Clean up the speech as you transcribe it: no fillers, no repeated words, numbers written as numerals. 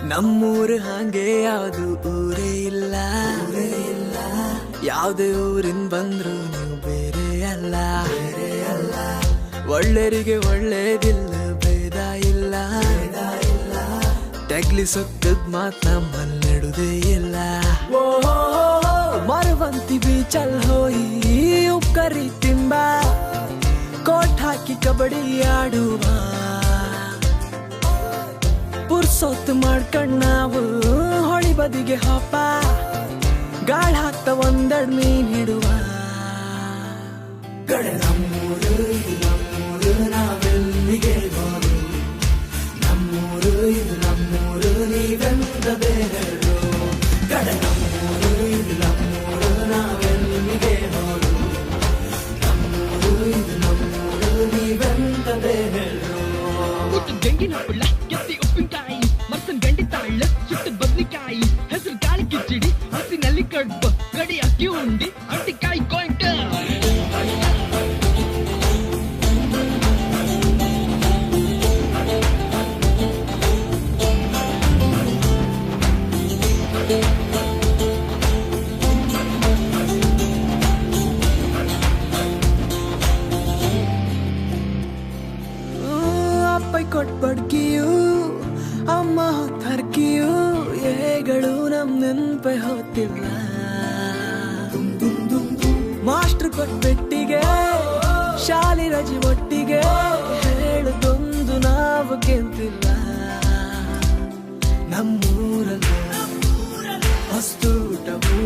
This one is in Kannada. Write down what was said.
ನಮ್ಮೂರು ಹಾಗೆ ಯಾವುದು ಊರೇ ಇಲ್ಲ, ಯಾವುದೇ ಊರಿನ ಬಂದ್ರು ನೀವು ಬೇರೆ ಅಲ್ಲ. ಒಳ್ಳೆರಿಗೆ ಒಳ್ಳೇದಿಲ್ಲ, ಭೇದ ಇಲ್ಲ. ತಗ್ಲಿ ಸೊಕ್ಕದ್ ಮಾತ್ ನಮ್ಮಲ್ಲಿಡುದೇ ಇಲ್ಲ. ಮರವಂತಿ ಬೀಚಲ್ ಹೋಯಿ ಉಕ್ಕರಿ ತಿಂಬ, ಕೋಟ್ ಹಾಕಿ ಕಬಡ್ಡಿ ಆಡುವ. ಪುರ್ಸೊತ್ತು ಮಾಡ್ಕೊಂಡ್ ನಾವು ಹೊಳಿ ಬದಿಗೆ ಹಪ್ಪ, ಗಾಳ್ ಹಾಕ್ತ ಒಂದೆರಡು ಮೀನ್ ಹಿಡುವ. ಕಡೆ ನಮ್ಮೂರು ಇದು ನಮ್ಮೂರು, ನಾವೆಲ್ಲಿಗೆ ಹೋರು. ನಮ್ಮೂರು ಇದು ನಮ್ಮೂರು, ನೀವೆಂದ ಬೇರೆರು. ಕಡೆ ನಮ್ಮೂರು ಇದು ನಮ್ಮೂರು, ನಾವೆಲ್ಲಿಗೆ ಹೋರು. ನಮ್ಮೂರು ಇದು ನಮ್ಮೂರು, ನೀವೆಂದ ಬೇರೆರು. ಗಂಗಿನ ಹುಳ್ಳ ಎತ್ತಿ ಉಪ್ಪಿನಕಾಯಿ, ಮರ್ಸನ್ ಗಂಡಿ ತಾಳ್ಳ ಸುಟ್ಟದ ಬದ್ನಿಕಾಯಿ, ಹೆಸರು ಗಾಳಿ ಕಿಚಡಿ, ಹಸಿನಲ್ಲಿ ಕಡ್ಬ, ಗಡಿ ಅಕ್ಕಿ ಉಂಡಿ, ಅಂಟಿಕಾಯಿ ಕೊಯ್ಕ. ಅಪ್ಪ ಕೊಟ್ಬಡ್ಕಿಯು, ಅಮ್ಮ ಹೊತ್ತರ್ಕಿಯು, ಏಗಳು ನಮ್ ನೆನ್ಪೆ ಹೊತ್ತಿಲ್ಲ. ಮಾಸ್ಟರ್ ಕೊಟ್ಬೆಟ್ಟಿಗೆ, ಶಾಲೆ ರಜೆ ಒಟ್ಟಿಗೆ, ಹೇಳುದೊಂದು ನಾವು ಕೆಂತಿಲ್ಲ. ನಮ್ಮೂರಲ್ಲ ಹೊಸ್ತೂಟವು